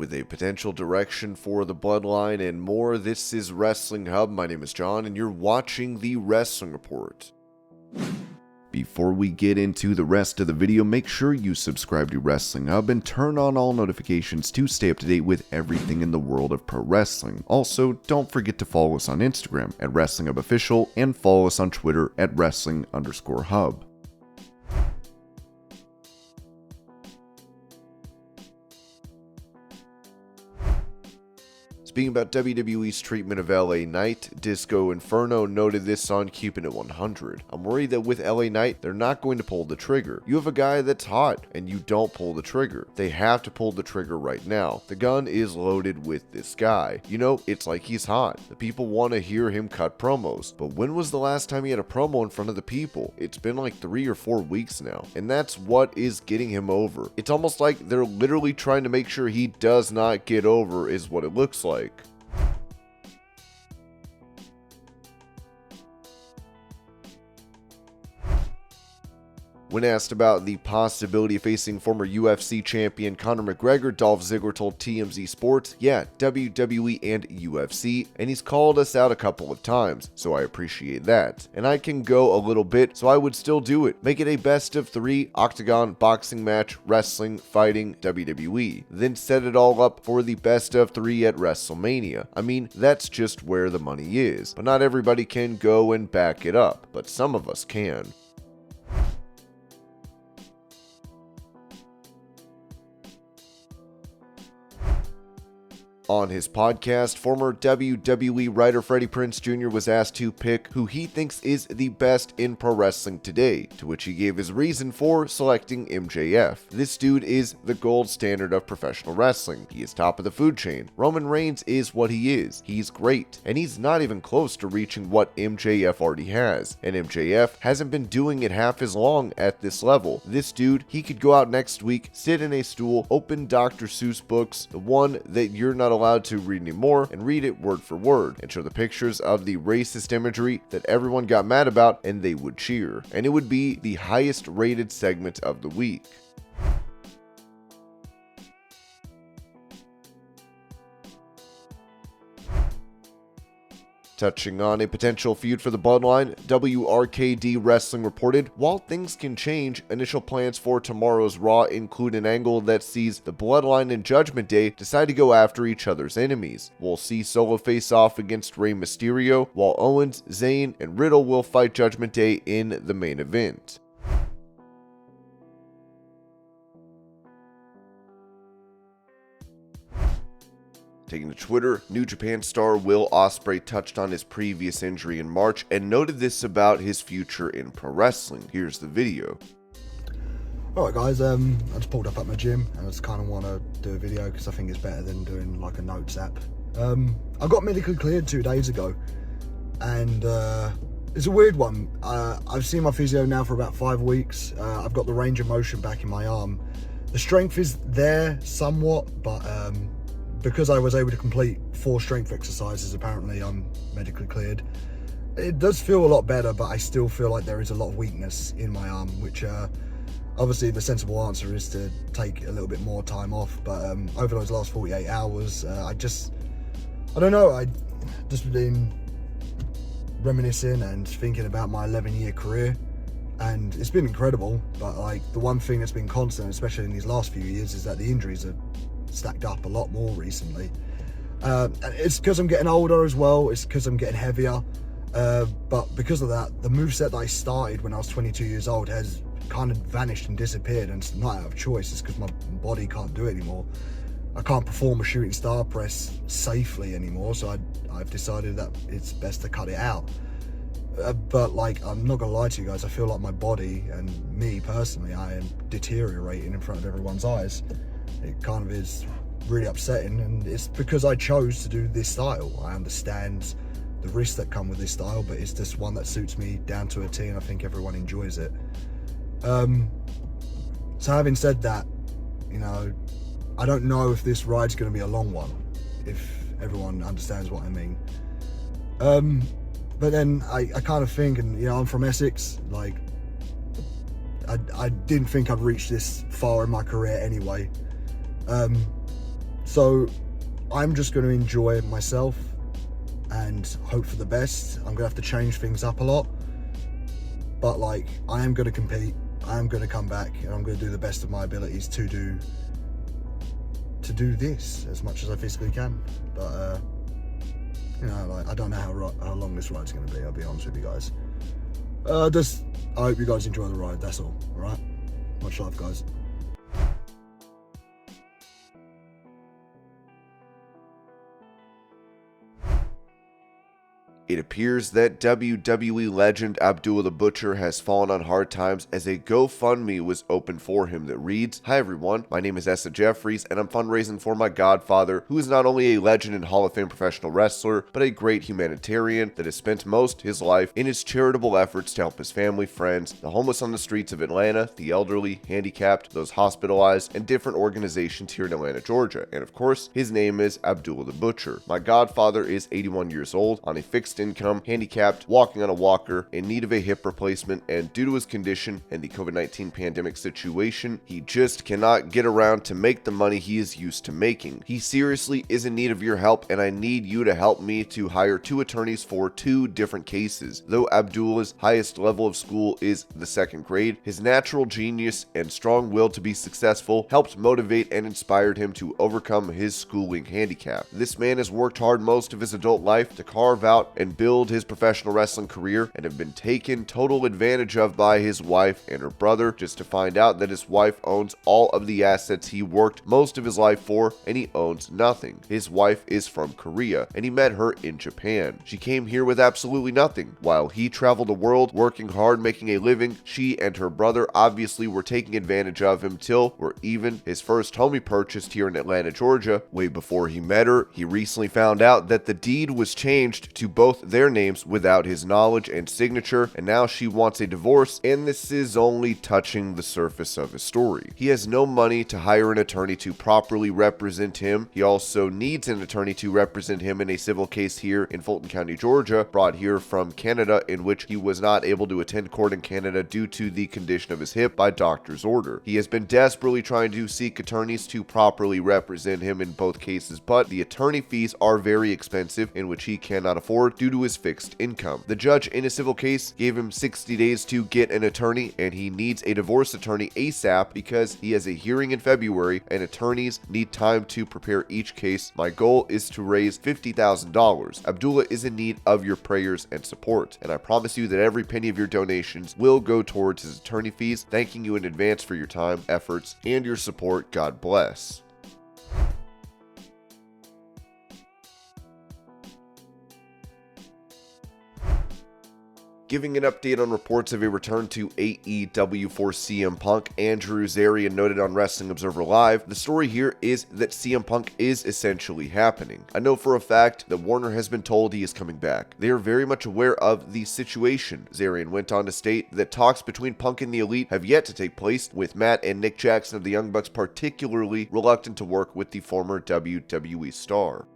with a potential direction for the Bloodline and more. This is Wrestling Hub. My name is John, and you're watching the Wrestling Report. Before we get into the rest of the video, make sure you subscribe to Wrestling Hub and turn on all notifications to stay up to date with everything in the world of pro wrestling. Also, don't forget to follow us on Instagram at Wrestling Hub Official and follow us on Twitter at Wrestling_Hub. Speaking about WWE's treatment of LA Knight, Disco Inferno noted this on Keeping It 100. I'm worried that with LA Knight, they're not going to pull the trigger. You have a guy that's hot, and you don't pull the trigger. They have to pull the trigger right now. The gun is loaded with this guy. You know, it's like he's hot. The people want to hear him cut promos. But when was the last time he had a promo in front of the people? It's been like 3 or 4 weeks now. And that's what is getting him over. It's almost like they're literally trying to make sure he does not get over, is what it looks like. When asked about the possibility of facing former UFC champion Conor McGregor, Dolph Ziggler told TMZ Sports, yeah, WWE and UFC, and he's called us out a couple of times, so I appreciate that. And I can go a little bit, so I would still do it. Make it a best of 3 octagon boxing match, wrestling, fighting, WWE. Then set it all up for the best of 3 at WrestleMania. I mean, that's just where the money is. But not everybody can go and back it up, but some of us can. On his podcast, former WWE writer Freddie Prinze Jr. was asked to pick who he thinks is the best in pro wrestling today, to which he gave his reason for selecting MJF. This dude is the gold standard of professional wrestling. He is top of the food chain. Roman Reigns is what he is. He's great, and he's not even close to reaching what MJF already has. And MJF hasn't been doing it half as long at this level. This dude, he could go out next week, sit in a stool, open Dr. Seuss books, the one that you're not allowed to read anymore, and read it word for word, and show the pictures of the racist imagery that everyone got mad about, and they would cheer. And it would be the highest rated segment of the week. Touching on a potential feud for the Bloodline, WRKD Wrestling reported, while things can change, initial plans for tomorrow's Raw include an angle that sees the Bloodline and Judgment Day decide to go after each other's enemies. We'll see Solo face off against Rey Mysterio, while Owens, Zayn, and Riddle will fight Judgment Day in the main event. Taking to Twitter, New Japan star Will Ospreay touched on his previous injury in March and noted this about his future in pro wrestling. Here's the video. Alright guys, I just pulled up at my gym and I just kind of want to do a video because I think it's better than doing like a notes app. I got medically cleared 2 days ago and it's a weird one. I've seen my physio now for about 5 weeks. I've got the range of motion back in my arm. The strength is there somewhat, but because I was able to complete 4 strength exercises, apparently I'm medically cleared. It does feel a lot better, but I still feel like there is a lot of weakness in my arm, which obviously the sensible answer is to take a little bit more time off. But over those last 48 hours, I don't know, I just been reminiscing and thinking about my 11-year career, and it's been incredible. But like the one thing that's been constant, especially in these last few years, is that the injuries are stacked up a lot more recently. And it's because I'm getting older as well, it's because I'm getting heavier, but because of that, the moveset that I started when I was 22 years old has kind of vanished and disappeared, and it's not out of choice, it's because my body can't do it anymore. I can't perform a shooting star press safely anymore, so I've decided that it's best to cut it out. But like, I'm not gonna lie to you guys, I feel like my body and me personally, I am deteriorating in front of everyone's eyes. It kind of is really upsetting, and it's because I chose to do this style. I understand the risks that come with this style, but it's just one that suits me down to a T, and I think everyone enjoys it. So having said that, you know, I don't know if this ride's going to be a long one, if everyone understands what I mean. But then I kind of think, and you know, I'm from Essex, like I didn't think I'd reach this far in my career anyway. So I'm just going to enjoy myself and hope for the best. I'm going to have to change things up a lot, but like, I am going to compete. I am going to come back, and I'm going to do the best of my abilities to do this as much as I physically can. But you know, like, I don't know how long this ride's going to be, I'll be honest with you guys. I hope you guys enjoy the ride, that's all right? Much love, guys. It appears that WWE legend Abdullah the Butcher has fallen on hard times as a GoFundMe was opened for him that reads, "Hi everyone, my name is Essa Jeffries and I'm fundraising for my godfather, who is not only a legend and Hall of Fame professional wrestler, but a great humanitarian that has spent most his life in his charitable efforts to help his family, friends, the homeless on the streets of Atlanta, the elderly, handicapped, those hospitalized, and different organizations here in Atlanta, Georgia. And of course, his name is Abdullah the Butcher. My godfather is 81 years old, on a fixed income, handicapped, walking on a walker, in need of a hip replacement, and due to his condition and the COVID-19 pandemic situation, he just cannot get around to make the money he is used to making. He seriously is in need of your help, and I need you to help me to hire 2 attorneys for 2 different cases. Though Abdullah's highest level of school is the 2nd grade, his natural genius and strong will to be successful helped motivate and inspired him to overcome his schooling handicap. This man has worked hard most of his adult life to carve out and build his professional wrestling career, and have been taken total advantage of by his wife and her brother, just to find out that his wife owns all of the assets he worked most of his life for, and he owns nothing. His wife is from Korea, and he met her in Japan. She came here with absolutely nothing. While he traveled the world working hard, making a living, she and her brother obviously were taking advantage of him till, or even his first home he purchased here in Atlanta, Georgia, way before he met her, he recently found out that the deed was changed to both their names without his knowledge and signature, and now she wants a divorce, and this is only touching the surface of his story. He has no money to hire an attorney to properly represent him. He also needs an attorney to represent him in a civil case here in Fulton County, Georgia, brought here from Canada, in which he was not able to attend court in Canada due to the condition of his hip by doctor's order. He has been desperately trying to seek attorneys to properly represent him in both cases, but the attorney fees are very expensive, in which he cannot afford due to his fixed income. The judge in a civil case gave him 60 days to get an attorney, and he needs a divorce attorney ASAP because he has a hearing in February and attorneys need time to prepare each case. My goal is to raise $50,000. Abdullah is in need of your prayers and support, and I promise you that every penny of your donations will go towards his attorney fees. Thanking you in advance for your time, efforts, and your support. God bless. Giving an update on reports of a return to AEW for CM Punk, Andrew Zarian noted on Wrestling Observer Live, the story here is that CM Punk is essentially happening. I know for a fact that Warner has been told he is coming back. They are very much aware of the situation. Zarian went on to state that talks between Punk and the Elite have yet to take place, with Matt and Nick Jackson of the Young Bucks particularly reluctant to work with the former WWE star.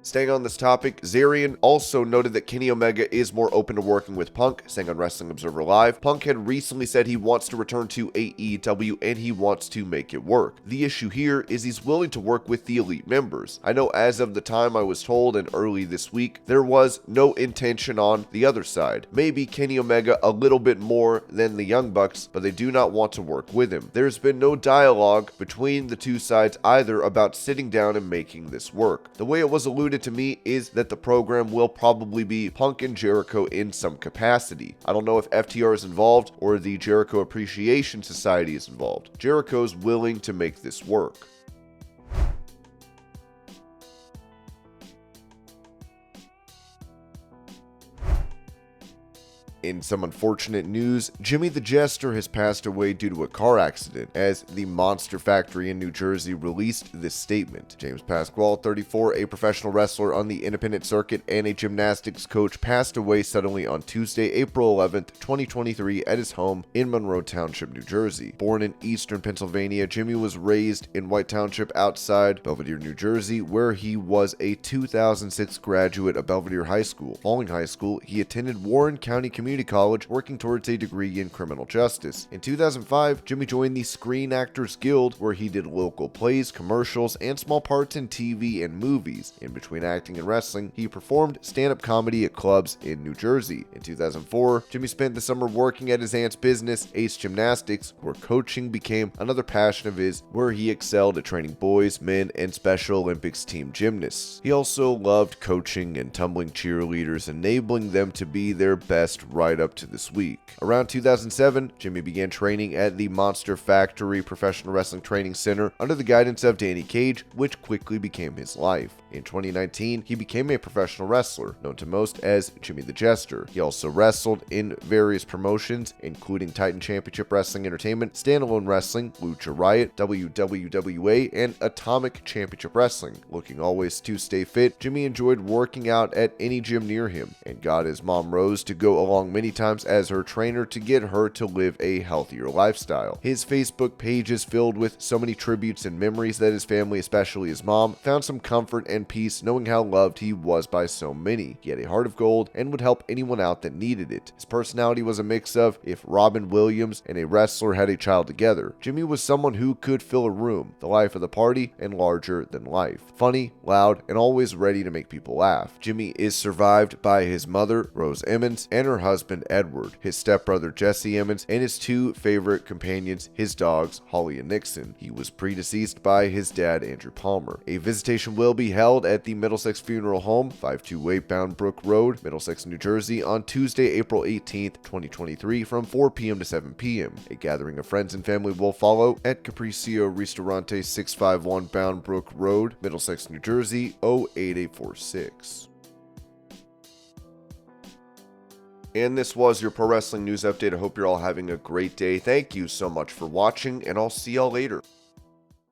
Staying on this topic, Zarian also noted that Kenny Omega is more open to working with Punk, saying on Wrestling Observer Live, Punk had recently said he wants to return to AEW and he wants to make it work. The issue here is he's willing to work with the Elite members. I know as of the time I was told and early this week, there was no intention on the other side. Maybe Kenny Omega a little bit more than the Young Bucks, but they do not want to work with him. There's been no dialogue between the two sides either about sitting down and making this work. The way it was alluded to me is that the program will probably be Punk and Jericho in some capacity. I don't know if FTR is involved or the Jericho Appreciation Society is involved. Jericho's willing to make this work. In some unfortunate news, Jimmy the Jester has passed away due to a car accident, as the Monster Factory in New Jersey released this statement. James Pasquale, 34, a professional wrestler on the independent circuit and a gymnastics coach, passed away suddenly on Tuesday, April 11th, 2023 at his home in Monroe Township, New Jersey. Born in eastern Pennsylvania, Jimmy was raised in White Township outside Belvedere, New Jersey, where he was a 2006 graduate of Belvedere High School. Following high school, he attended Warren County Community community college working towards a degree in criminal justice. In 2005, Jimmy joined the Screen Actors Guild, where he did local plays, commercials, and small parts in TV and movies. In between acting and wrestling, he performed stand-up comedy at clubs in New Jersey. In 2004, Jimmy spent the summer working at his aunt's business, Ace Gymnastics, where coaching became another passion of his, where he excelled at training boys, men, and Special Olympics team gymnasts. He also loved coaching and tumbling cheerleaders, enabling them to be their best right up to this week. Around 2007, Jimmy began training at the Monster Factory Professional Wrestling Training Center under the guidance of Danny Cage, which quickly became his life. In 2019, he became a professional wrestler, known to most as Jimmy the Jester. He also wrestled in various promotions, including Titan Championship Wrestling Entertainment, Standalone Wrestling, Lucha Riot, WWA, and Atomic Championship Wrestling. Looking always to stay fit, Jimmy enjoyed working out at any gym near him, and got his mom Rose to go along many times as her trainer to get her to live a healthier lifestyle. His Facebook page is filled with so many tributes and memories that his family, especially his mom, found some comfort and peace knowing how loved he was by so many. He had a heart of gold and would help anyone out that needed it. His personality was a mix of if Robin Williams and a wrestler had a child together. Jimmy was someone who could fill a room, the life of the party, and larger than life. Funny, loud, and always ready to make people laugh. Jimmy is survived by his mother, Rose Emmons, and her husband, Edward, his stepbrother, Jesse Emmons, and his two favorite companions, his dogs, Holly and Nixon. He was predeceased by his dad, Andrew Palmer. A visitation will be held at the Middlesex Funeral Home, 528 Bound Brook Road, Middlesex, New Jersey, on Tuesday, April 18th, 2023, from 4 p.m. to 7 p.m. A gathering of friends and family will follow at Capriccio Ristorante, 651 Bound Brook Road, Middlesex, New Jersey, 08846. And this was your Pro Wrestling News Update. I hope you're all having a great day. Thank you so much for watching, and I'll see y'all later.